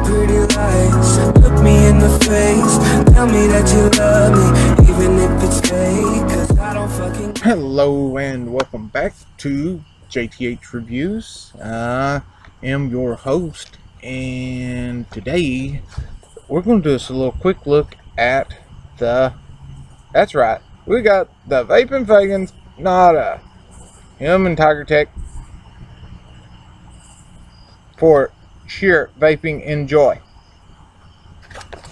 pretty lies. Look me in the face, tell me that you love me, even if it's fake, 'cause I don't fucking. Hello and welcome back to JTH Reviews. I am your host, and today we're going to do us a little quick look at that's right, we got the VapnFagan's N.A.D.A. Him and TigerTek for SHEER VAPING ENJOY.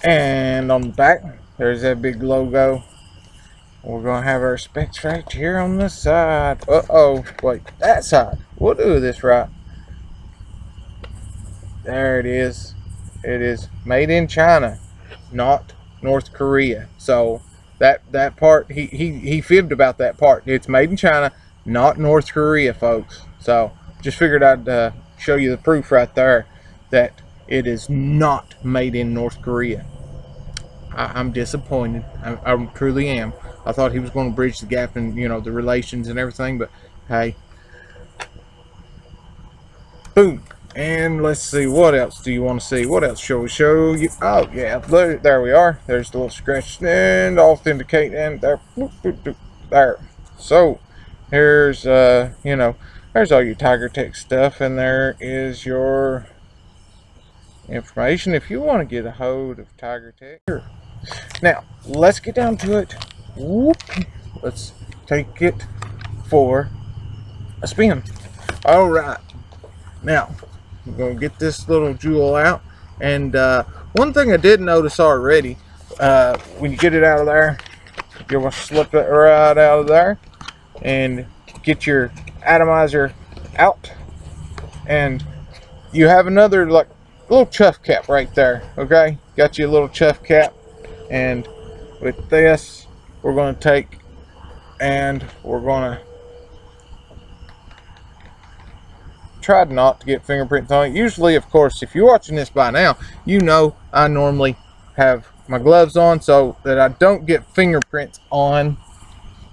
And on the back, there's that big logo. We're going to have our specs right here on the side. Wait, that side. We'll do this right. There it is. It is made in China, not North Korea. So that part, he fibbed about that part. It's made in China, not North Korea, folks. So just figured I'd show you the proof right there that it is not made in North Korea. I'm disappointed. I truly am. I thought he was going to bridge the gap in, you know, the relations and everything, but hey. Boom. And let's see, what else do you want to see? What else shall we show you? Oh, yeah, there we are. There's the little scratch and authenticate, and there. There. So, here's, you know, there's all your TigerTek stuff, and there is your information if you want to get a hold of TigerTek. Now, let's get down to it. Whoop. Let's take it for a spin. All right. Now, I'm going to get this little jewel out. And one thing I did notice already, when you get it out of there, you're going to slip it right out of there and get your atomizer out. And you have another, like, little chuff cap right there. Okay? Got you a little chuff cap. And with this, we're going to take and we're going to try not to get fingerprints on it. Usually, of course, if you're watching this by now, you know I normally have my gloves on so that I don't get fingerprints on.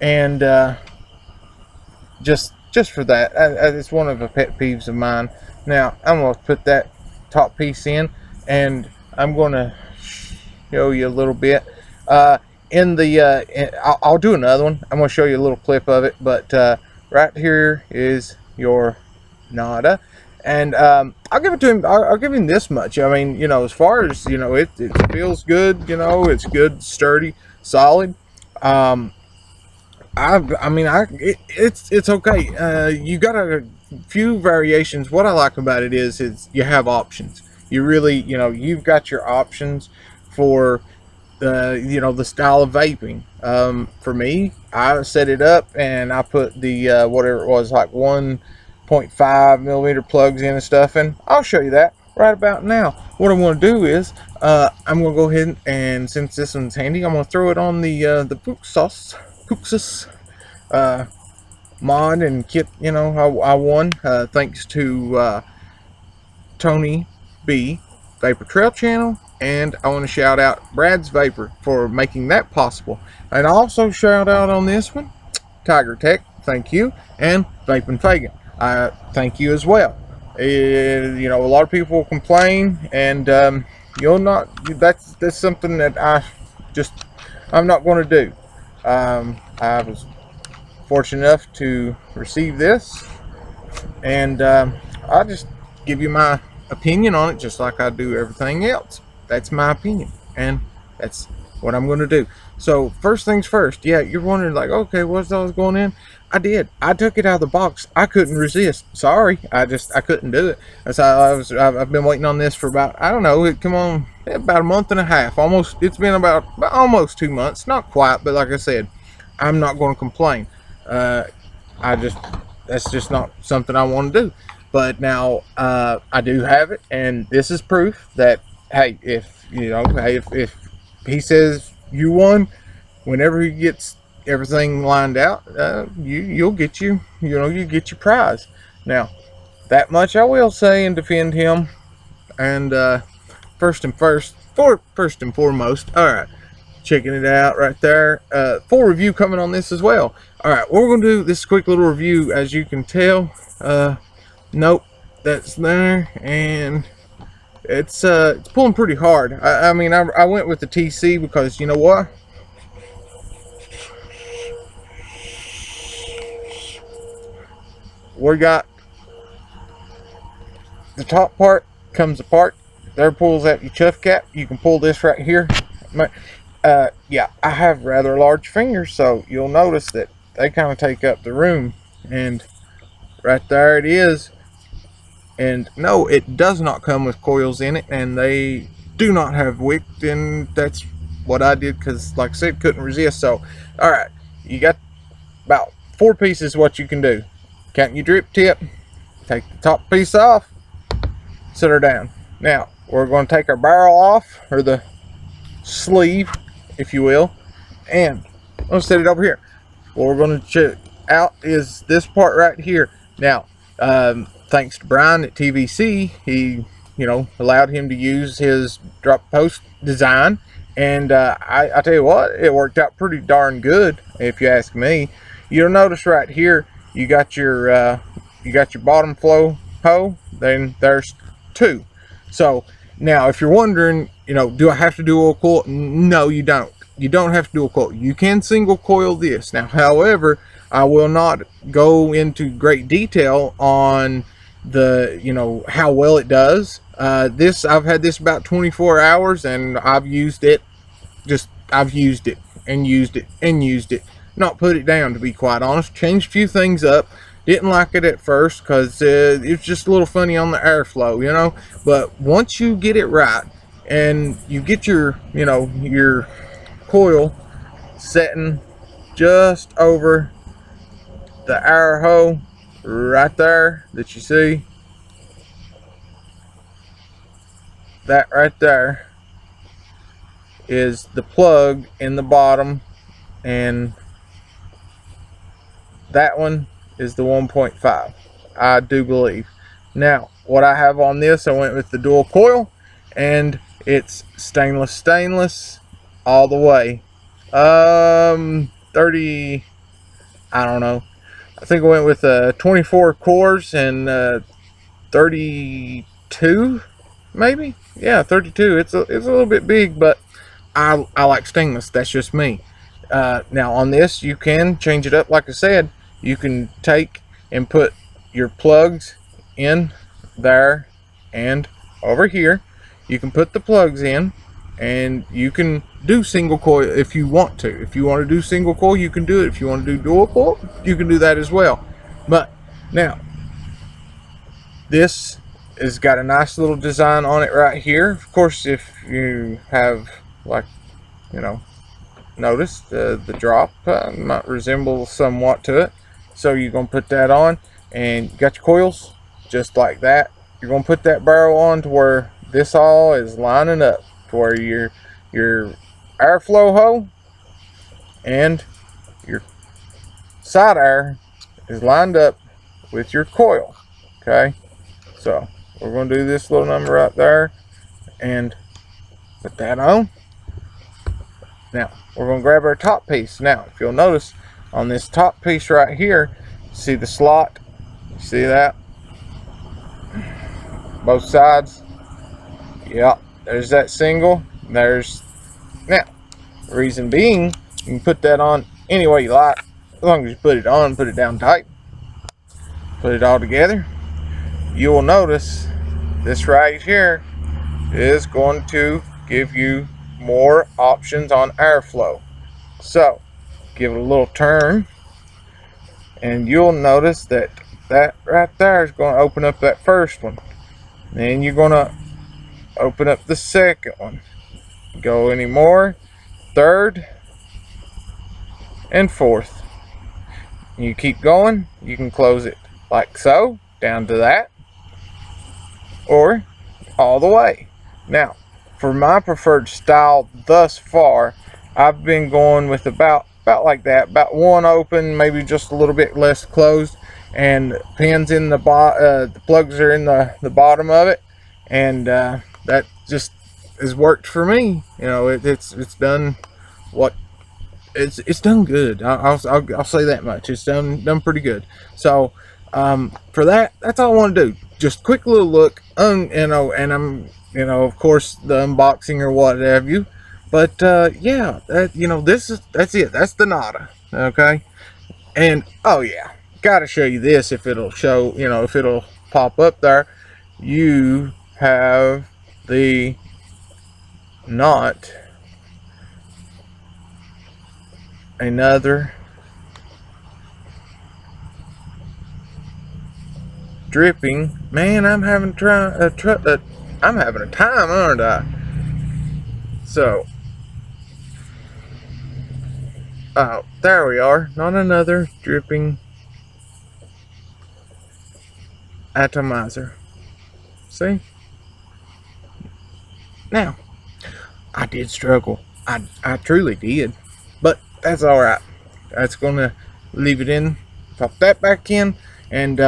And just for that, it's one of the pet peeves of mine. Now, I'm going to put that top piece in, and I'm going to show you a little bit. I'll do another one. I'm going to show you a little clip of it, but right here is your N.A.D.A. And I'll give it to him. I'll give him this much. I mean, you know, as far as, you know, it feels good. You know, it's good, sturdy, solid. It's okay. You got a few variations. What I like about it is you have options. You really, you know, you've got your options for you know, the style of vaping. For me, I set it up and I put the whatever it was, like 1.5 millimeter plugs in and stuff, and I'll show you that right about now. What I'm going to do is I'm going to go ahead and, since this one's handy, I'm going to throw it on the Puxus mod and kit. You know, I won thanks to Tony B Vapor Trail channel. And I want to shout out Brad's Vapor for making that possible. And also shout out on this one, TigerTek, thank you, and VapnFagan, I thank you as well. You know, a lot of people complain, and you'll not. That's something that I'm not going to do. I was fortunate enough to receive this, and I'll just give you my opinion on it, just like I do everything else. That's my opinion, and that's what I'm going to do. So first things first, yeah, you're wondering, like, okay, what's all going in? I took it out of the box. I couldn't resist. Sorry, I couldn't do it. I've been waiting on this for about, I don't know, come on, about a month and a half. Almost, it's been about almost 2 months. Not quite, but like I said, I'm not going to complain. That's just not something I want to do. But now I do have it, and this is proof that, hey, if he says you won, whenever he gets everything lined out, you get your prize. Now, that much I will say and defend him. And first and foremost, all right, checking it out right there. Full review coming on this as well. All right, what we're gonna do, this quick little review, as you can tell. Nope, that's there, and It's pulling pretty hard. I mean, I went with the TC because you know what? We got the top part comes apart. There pulls out your chuff cap. You can pull this right here. Yeah, I have rather large fingers, so you'll notice that they kind of take up the room. And right there it is. And no, it does not come with coils in it, and they do not have wick. And that's what I did because, like I said, couldn't resist. So, all right, you got about 4 pieces. What you can do: count your drip tip, take the top piece off, set her down. Now we're going to take our barrel off, or the sleeve, if you will, and I'm going to set it over here. What we're going to check out is this part right here. Now, thanks to Brian at TVC, he, allowed him to use his drop post design, and I tell you what, it worked out pretty darn good, if you ask me. You'll notice right here, you got your bottom flow hole. Then there's 2. So now, if you're wondering, do I have to dual coil? No, you don't. You don't have to dual coil. You can single coil this. Now, however, I will not go into great detail on the, how well it does. I've had this about 24 hours, and I've used it. I've used it and used it and used it. Not put it down, to be quite honest. Changed a few things up. Didn't like it at first because it's just a little funny on the airflow, But once you get it right and you get your coil setting just over the air hole right there that you see, that right there is the plug in the bottom, and that one is the 1.5, I do believe. Now, what I have on this, I went with the dual coil, and it's stainless all the way. 30, I don't know. I think I went with 24 cores and 32, maybe. Yeah, 32. It's a little bit big, but I like stainless. That's just me. Now on this, you can change it up. Like I said, you can take and put your plugs in there and over here. You can put the plugs in, and you can do single coil if you want to. If you want to do single coil, you can do it. If you want to do dual coil, you can do that as well. But now, this has got a nice little design on it right here. Of course, if you have, like, notice the drop might resemble somewhat to it. So you're going to put that on, and you got your coils just like that. You're going to put that barrel on to where this all is lining up, to where your airflow hole and your side air is lined up with your coil. Okay, so we're going to do this little number right there and put that on. Now we're going to grab our top piece. Now, if you'll notice on this top piece right here, see the slot? See that? Both sides. Yeah, there's that single. There's, now, reason being, you can put that on any way you like, as long as you put it on, put it down tight, put it all together. You will notice this right here is going to give you more options on airflow. So give it a little turn, and you'll notice that right there is going to open up that first one. Then you're going to open up the second one. Go any more, third and fourth. You keep going, you can close it like so, down to that, or all the way. Now, for my preferred style thus far, I've been going with about like that, about one open, maybe just a little bit less closed, and pins in the plugs are in the bottom of it, and that just has worked for me. It's done what it's done good. I'll say that much. It's done pretty good. So For that, that's all I want to do. Just quick little look, and I'm, of course, the unboxing or what have you. But yeah, that's it. That's the N.A.D.A. Okay, and oh yeah, gotta show you this if it'll show, if it'll pop up there. You have the not another dripping. Man, I'm having I'm having a time, aren't I? So, oh, there we are. Not another dripping atomizer. See? Now, I did struggle. I truly did. But that's alright. That's gonna leave it in. Pop that back in, and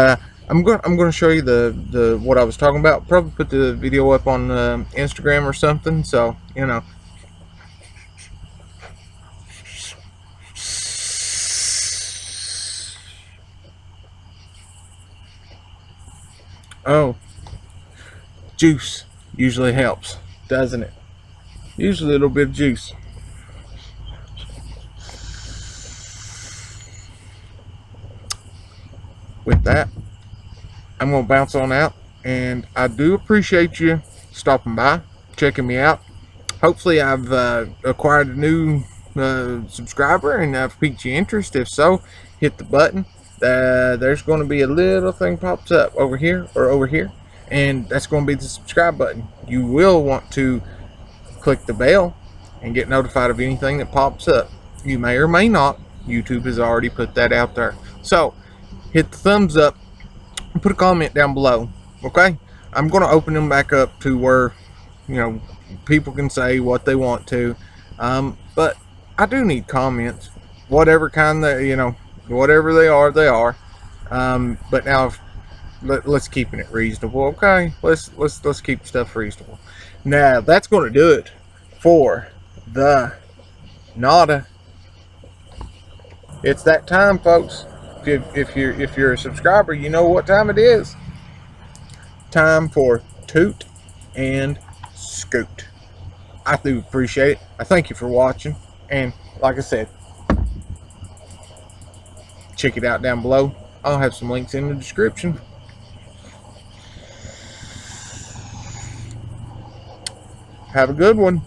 I'm gonna show you the what I was talking about. Probably put the video up on Instagram or something. So oh, juice usually helps, doesn't it? Usually a little bit of juice. With that, I'm gonna bounce on out, and I do appreciate you stopping by, checking me out. Hopefully I've acquired a new subscriber, and I've piqued your interest. If so, hit the button. There's going to be a little thing pops up over here or over here, and that's going to be the subscribe button. You will want to click the bell and get notified of anything that pops up. You may or may not. YouTube has already put that out there. So hit the thumbs up and put a comment down below. Okay, I'm going to open them back up to where people can say what they want to, but I do need comments, whatever kind that whatever they are. But now let's keep it reasonable. Okay, let's keep stuff reasonable. Now that's going to do it for the N.A.D.A. It's that time, folks. If you're a subscriber, you know what time it is. Time for toot and scoot. I do appreciate it. I thank you for watching, and like I said, check it out down below. I'll have some links in the description. Have a good one.